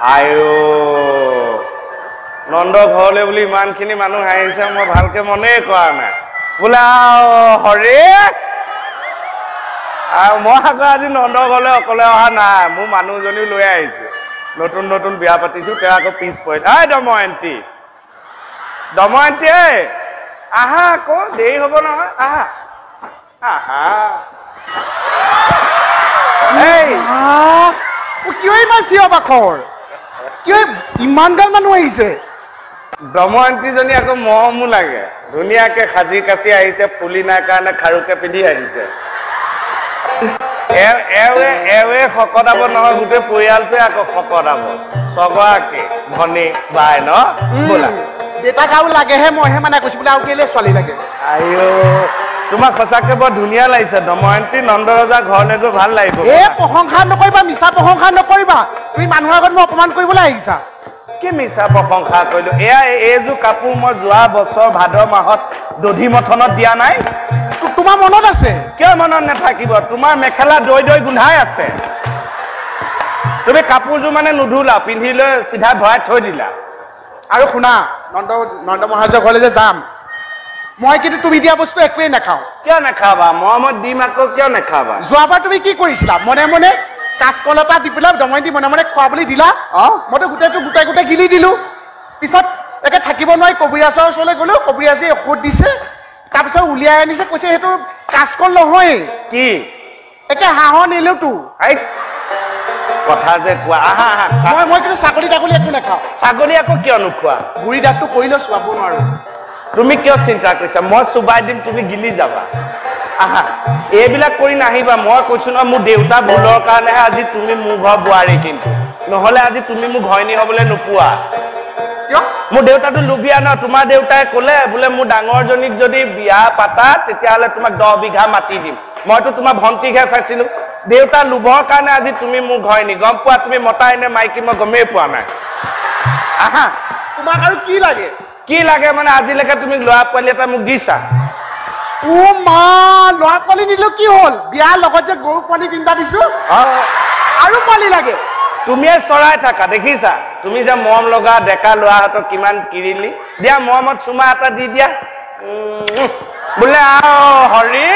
আয়ো নন্দ ঘৰলৈ বুলি ইমানখিনি মানুহ আহিছে মই ভালকে মনেই কৰা নাই বোলে হৰে মই আকৌ আজি নন্দ ঘৰলৈ অকলে অহা নাই মোৰ মানুহজনীও লৈ আহিছে নতুন নতুন বিয়া পাতিছো তেওঁ আকৌ পিছ পৰে দময়ন্তী আহা আকৌ দেৰি হ'ব নহয় আহা আহা কিয় ইমান থিয় বাখৰ কিয় ইমান গাল মানুহ আহিছে দময়ন্তীজনী আকৌ মৰমো লাগে ধুনীয়াকে সাজি কাচি আহিছে ফুলি নাই কাৰণে খাৰুকে পিন্ধি আহিছে এৱে শকতাব নহয় গোটেই পৰিয়ালটোৱে আকৌ শকতাব চগৰাকে ভনী বাই ন বোলা দেউতাক আৰু লাগেহে মইহে মানে কৈছো বোলে আৰু কেলে ছোৱালী লাগে আইঅ তোমাক সঁচাকে বৰ ধুনীয়া লাগিছে দময়ন্তী নন্দ ৰজা ঘৰলৈ গৈ ভাল লাগিব প্ৰশংসা নকৰিবা মিছা প্ৰশংসা নকৰিবা তুমি মানুহৰ আগত মই অপমান কৰিবলৈ আহিছা কি মিছা প্ৰশংসা কৰিলো এয়া এইযোৰ কাপোৰ মই যোৱা বছৰ ভাদ মাহত দধি মথনত দিয়া নাই তোমাৰ মনত আছে কিয় মনত নাথাকিব তোমাৰ মেখেলা দৈ দৈ গোন্ধাই আছে তুমি কাপোৰযোৰ মানে নুধুলা পিন্ধি লৈ চিধা ভৰাই থৈ দিলা আৰু শুনা নন্দ মহাৰাজৰ ঘৰলৈ যে যাম মই কিন্তু তুমি দিয়া বস্তু একোৱেই নাখাওঁ কিয় নাখাবা মৰমত দিম আকৌ কিয় নাখাবা যোৱাবাৰ তুমি কি কৰিছিলা মনে মনে কাঁচকল এটা দি পেলাই দময়ন্তী মনে মনে খোৱা বুলি দিলা মইতো গোটেই গিলি দিলো পিছত একে থাকিব নোৱাৰি কবিৰাজৰ ওচৰলৈ গলো কবিৰাজে ঔষধ দিছে তাৰপিছত উলিয়াই আনিছে কৈছে সেইটো কাঁচকল নহয় কি একে হাঁহৰ নিলোতো কথা যে কোৱা আহা মই কিন্তু ছাগলী তাগলী একো নাখাওঁ ছাগলী আকৌ কিয় নোখোৱা গুৰি দাঁতটো কৰিলেও চুৱাব নোৱাৰো তুমি কিয় চিন্তা কৰিছা মই চুবাই দিম তুমি গিলি যাবা আহা এইবিলাক কৰি নাহিবা মই কৈছো ন মোৰ দেউতা ভুলৰ কাৰণেহে আজি তুমি মোৰ ঘৰ বোৱাৰী কিন্তু নহলে আজি তুমি মোক ঘৈণী হবলৈ নোপোৱা মোৰ দেউতাটো লুভিয়া ন তোমাৰ দেউতাই কলে বোলে মোৰ ডাঙৰজনীক যদি বিয়া পাতা তেতিয়াহ'লে তোমাক 10 বিঘা মাটি দিম মইতো তোমাৰ ভণ্টিকহে চাইছিলো দেউতা লোভৰ কাৰণে আজি তুমি মোৰ ঘৈণী গম পোৱা তুমি মতাই নে মাইকী মই গমেই পোৱা নাই আহা তোমাক আৰু কি লাগে মানে আজিলৈকে তুমি ল'ৰা পোৱালি এটা মোক দিছা মা ল'ৰা পোৱালি নিলো কি হ'ল বিয়াৰ লগত যে গৰু পোৱালি 3টা দিছো আৰু পোৱালি লাগে তুমিয়ে চৰাই থাকা দেখিছা তুমি যে মৰম লগা ডেকা ল'ৰাহঁতক কিমান কিৰিলি দিয়া মৰমত চুমা এটা দি দিয়া বোলে হৰি